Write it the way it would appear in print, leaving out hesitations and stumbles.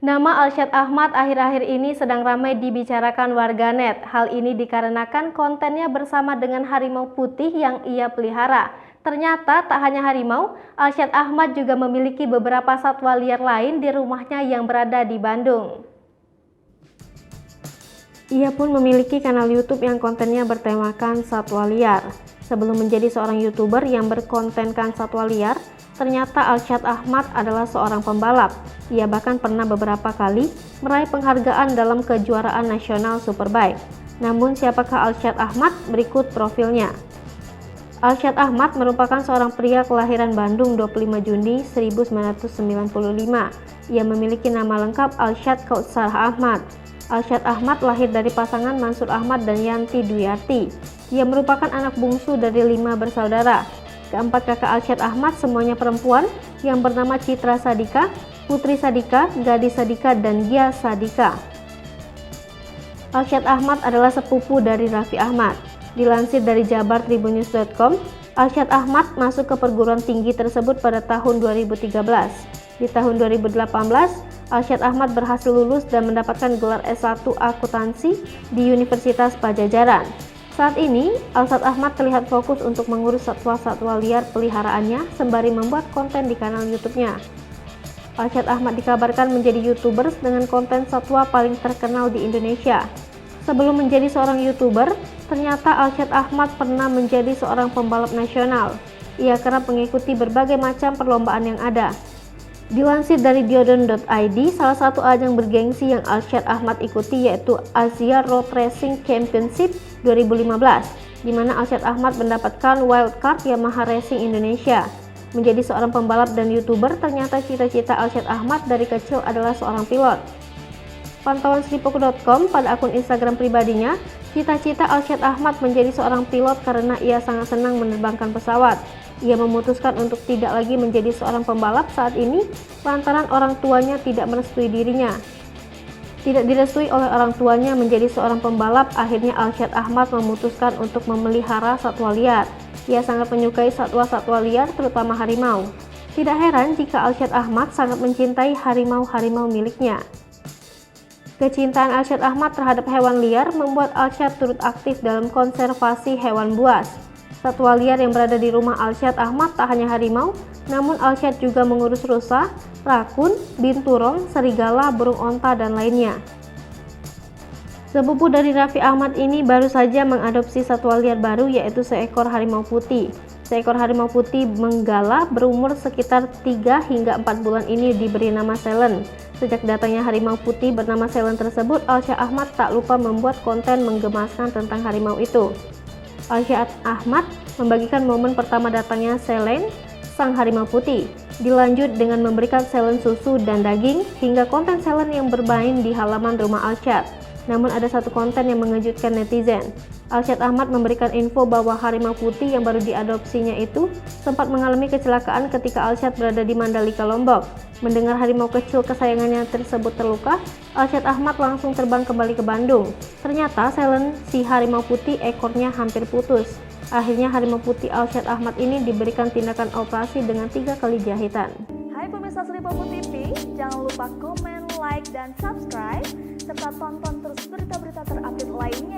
Nama Alsyad Ahmad akhir-akhir ini sedang ramai dibicarakan warganet. Hal ini dikarenakan kontennya bersama dengan harimau putih yang ia pelihara. Ternyata tak hanya harimau, Alsyad Ahmad juga memiliki beberapa satwa liar lain di rumahnya yang berada di Bandung. Ia pun memiliki kanal YouTube yang kontennya bertemakan satwa liar. Sebelum menjadi seorang YouTuber yang berkontenkan satwa liar, ternyata Alsyad Ahmad adalah seorang pembalap. Ia bahkan pernah beberapa kali meraih penghargaan dalam kejuaraan nasional Superbike. Namun siapakah Alsyad Ahmad? Berikut profilnya. Alsyad Ahmad merupakan seorang pria kelahiran Bandung 25 Juni 1995. Ia memiliki nama lengkap Alsyad Kautsar Ahmad. Alsyad Ahmad lahir dari pasangan Mansur Ahmad dan Yanti Dwiarti. Ia merupakan anak bungsu dari 5 bersaudara. Keempat kakak Alsyad Ahmad semuanya perempuan yang bernama Citra Sadika, Putri Sadika, Gadis Sadika, dan Gia Sadika. Alsyad Ahmad adalah sepupu dari Raffi Ahmad. Dilansir dari jabartribunnews.com, Alsyad Ahmad masuk ke perguruan tinggi tersebut pada tahun 2013. Di tahun 2018, Alsyad Ahmad berhasil lulus dan mendapatkan gelar S1 Akuntansi di Universitas Pajajaran. Saat ini, Alsyad Ahmad terlihat fokus untuk mengurus satwa-satwa liar peliharaannya sembari membuat konten di kanal YouTube-nya. Alsyad Ahmad dikabarkan menjadi YouTuber dengan konten satwa paling terkenal di Indonesia. Sebelum menjadi seorang YouTuber, ternyata Alsyad Ahmad pernah menjadi seorang pembalap nasional. Ia kerap mengikuti berbagai macam perlombaan yang ada. Dilansir dari diodon.id, salah satu ajang bergengsi yang Alsyad Ahmad ikuti yaitu Asia Road Racing Championship 2015, di mana Alsyad Ahmad mendapatkan wildcard Yamaha Racing Indonesia. Menjadi seorang pembalap dan YouTuber, ternyata cita-cita Alsyad Ahmad dari kecil adalah seorang pilot. Pantauan Sripoku.com pada akun Instagram pribadinya, cita-cita Alsyad Ahmad menjadi seorang pilot karena ia sangat senang menerbangkan pesawat. Ia memutuskan untuk tidak lagi menjadi seorang pembalap saat ini lantaran orang tuanya tidak merestui dirinya. Tidak direstui oleh orang tuanya menjadi seorang pembalap, akhirnya Alsyad Ahmad memutuskan untuk memelihara satwa liar. Ia sangat menyukai satwa-satwa liar, terutama harimau. Tidak heran jika Alsyad Ahmad sangat mencintai harimau-harimau miliknya. Kecintaan Alsyad Ahmad terhadap hewan liar membuat Alsyad turut aktif dalam konservasi hewan buas. Satwa liar yang berada di rumah Alsyad Ahmad tak hanya harimau, namun Alsyad juga mengurus rusa, rakun, binturong, serigala, burung onta, dan lainnya. Sepupu dari Raffi Ahmad ini baru saja mengadopsi satwa liar baru yaitu seekor harimau putih. Seekor harimau putih menggala berumur sekitar 3 hingga 4 bulan ini diberi nama Selen. Sejak datangnya harimau putih bernama Selen tersebut, Alsyad Ahmad tak lupa membuat konten menggemaskan tentang harimau itu. Alsyad Ahmad membagikan momen pertama datangnya Selen, sang harimau putih. Dilanjut dengan memberikan Selen susu dan daging, hingga konten Selen yang bermain di halaman rumah Alsyad. Namun ada satu konten yang mengejutkan netizen. Alsyad Ahmad memberikan info bahwa harimau putih yang baru diadopsinya itu sempat mengalami kecelakaan ketika Alsyad berada di Mandalika, Lombok. Mendengar harimau kecil kesayangannya tersebut terluka, Alsyad Ahmad langsung terbang kembali ke Bandung. Ternyata Selen, si harimau putih, ekornya hampir putus. Akhirnya harimau putih Alsyad Ahmad ini diberikan tindakan operasi dengan 3 kali jahitan. Hai pemirsa Sripoku TV, jangan lupa komen, like, dan subscribe, serta tonton terus berita-berita terupdate lainnya